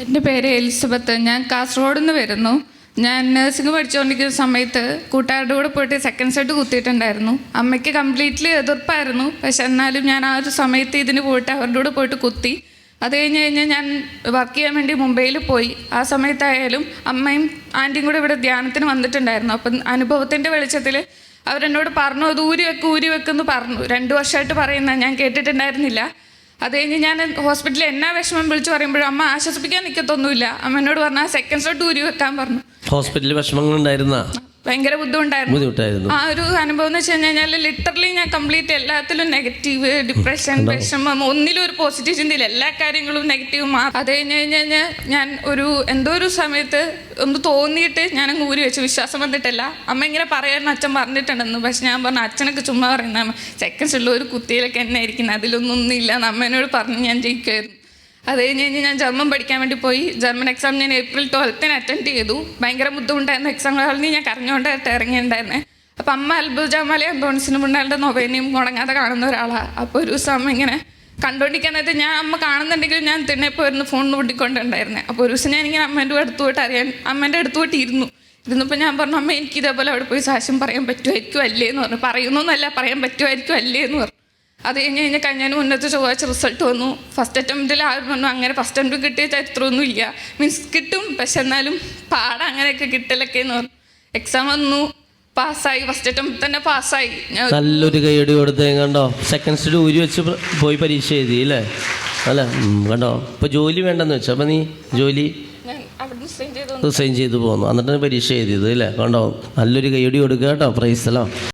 എൻ്റെ പേര് എലിസബത്ത്. ഞാൻ കാസർഗോഡ് നിന്ന് വരുന്നു. ഞാൻ നഴ്സിംഗ് പഠിച്ചുകൊണ്ടിരിക്കുന്ന സമയത്ത് കൂട്ടുകാരുടെ കൂടെ പോയിട്ട് സെക്കൻഡ് സെറ്റ് കുത്തിയിട്ടുണ്ടായിരുന്നു. അമ്മയ്ക്ക് കംപ്ലീറ്റ്ലി എതിർപ്പായിരുന്നു. പക്ഷെ എന്നാലും ഞാൻ ആ ഒരു സമയത്ത് ഇതിന് പോയിട്ട് അവരുടെ കൂടെ പോയിട്ട് കുത്തി. അത് കഴിഞ്ഞ് ഞാൻ വർക്ക് ചെയ്യാൻ വേണ്ടി മുംബൈയിൽ പോയി. ആ സമയത്തായാലും അമ്മയും ആൻറ്റിയും കൂടെ ഇവിടെ ധ്യാനത്തിന് വന്നിട്ടുണ്ടായിരുന്നു. അപ്പം അനുഭവത്തിൻ്റെ വെളിച്ചത്തിൽ അവരെന്നോട് പറഞ്ഞു, അത് ഊരി വെക്കെന്ന് പറഞ്ഞു. 2 വർഷമായിട്ട് പറയുന്ന ഞാൻ കേട്ടിട്ടുണ്ടായിരുന്നില്ല. അത് കഴിഞ്ഞ് ഞാൻ ഹോസ്പിറ്റലിൽ എന്നാ വിഷമം വിളിച്ച് പറയുമ്പോഴും അമ്മ ആശ്വസിപ്പിക്കാൻ നിൽക്കത്തൊന്നുമില്ല. അമ്മ എന്നോട് പറഞ്ഞാൽ സെക്കൻഡ് ഷോട്ട് ഊരി വെക്കാൻ പറഞ്ഞു. ഹോസ്പിറ്റലിൽ വിഷമങ്ങൾ ഉണ്ടായിരുന്ന ഭയങ്കര ബുദ്ധിമുട്ടായിരുന്നു. ആ ഒരു അനുഭവം എന്ന് വെച്ച് കഴിഞ്ഞാൽ ലിറ്ററലി ഞാൻ കംപ്ലീറ്റ് എല്ലാത്തിലും നെഗറ്റീവ്, ഡിപ്രഷൻ, വിഷമം, ഒന്നിലും ഒരു പോസിറ്റീവ് ചിന്തയില്ല. എല്ലാ കാര്യങ്ങളും നെഗറ്റീവ് മാറും. അത് കഴിഞ്ഞ് ഞാൻ എന്തോ ഒരു സമയത്ത് ഒന്ന് തോന്നിയിട്ട് ഞാനങ്ങ് ഊരി വെച്ചു. വിശ്വാസം വന്നിട്ടില്ല. അമ്മ ഇങ്ങനെ പറയാൻ അച്ഛൻ പറഞ്ഞിട്ടുണ്ടെന്ന്. പക്ഷെ ഞാൻ പറഞ്ഞു, അച്ഛനൊക്കെ ചുമ്മാ പറയുന്ന സെക്കൻഡ്സ് ഉള്ള ഒരു കുത്തിയിലൊക്കെ എന്നെ ഇരിക്കുന്നത്, അതിലൊന്നും ഇല്ല എന്ന് അമ്മേനോട് പറഞ്ഞ് ഞാൻ ജയിക്കുമായിരുന്നു. അത് കഴിഞ്ഞ് ഞാൻ ജർമ്മൻ പഠിക്കാൻ വേണ്ടി പോയി. ജർമ്മൻ എക്സാം ഞാൻ April 12 അറ്റൻഡ് ചെയ്തു. ഭയങ്കര ബുദ്ധിമുട്ടായിരുന്നു. എക്സാം ഹാളിൽ ഞാൻ കരഞ്ഞുകൊണ്ടായിട്ട് ഇറങ്ങിയിട്ടുണ്ടായിരുന്നേ. അപ്പം അമ്മ അത്ഭുതജാമാലയും അന്തോണിസിനും മുണ്ടാളുടെ നൊവേനയും മുടങ്ങാതെ കാണുന്ന ഒരാളാണ്. അപ്പോൾ ഒരു ദിവസം ഇങ്ങനെ കണ്ടുകൊണ്ടിരിക്കാനായിട്ട് ഞാൻ അമ്മ കാണുന്നുണ്ടെങ്കിലും ഞാൻ തിണ്ണപ്പോയിരുന്നു ഫോൺ കൂട്ടിക്കൊണ്ടുണ്ടായിരുന്നേ. അപ്പോൾ ഒരു ദിവസം ഞാനിങ്ങനെ അമ്മേൻ്റെ അടുത്ത് പോയിട്ട് അമ്മേൻ്റെ അടുത്ത് പോയിട്ട് ഇരുന്നപ്പോൾ ഞാൻ പറഞ്ഞു, അമ്മ എനിക്ക് ഇതേപോലെ അവിടെ പോയി സാക്ഷ്യം പറയാൻ പറ്റുമായിരിക്കും അല്ലേ എന്ന് പറഞ്ഞു. പറയുന്നൊന്നുമല്ല, പറയാൻ പറ്റുമായിരിക്കും അല്ലേ എന്ന് പറഞ്ഞു. അത് കഴിഞ്ഞതിന് മുന്നത്തെ ചൊവ്വാഴ്ച റിസൾട്ട് വന്നു. ഫസ്റ്റ് അറ്റംപ്റ്റിൽ ആരും വന്നു. അങ്ങനെ ഫസ്റ്റ് അറ്റംപ്റ്റ് കിട്ടിയ ചരിത്രമൊന്നും ഇല്ല. മീൻസ് കിട്ടും, പക്ഷെ എന്നാലും പാടാ അങ്ങനെയൊക്കെ കിട്ടലൊക്കെ എന്ന് പറഞ്ഞു. എക്സാം വന്നു, പാസ്സായി. ഫസ്റ്റ് അറ്റംപ്റ്റ് തന്നെ പാസ്സായി. നല്ലൊരു കൈയടി കൊടുത്തേ കണ്ടോ. സെക്കൻഡ് സ്റ്റഡി ഊരി വെച്ച് പോയി പരീക്ഷ എഴുതി അല്ലേ? അല്ല കണ്ടോ. ഇപ്പോൾ ജോലി വേണ്ടെന്ന് വെച്ചോ. അപ്പം നീ ജോലി റിസൈൻ ചെയ്ത് പോന്നു. എന്നിട്ടാണ് പരീക്ഷ എഴുതിയത് അല്ലേ? കണ്ടോ. നല്ലൊരു കൈയടി കൊടുക്കുക കേട്ടോ. പ്രൈസ് അല്ലോ.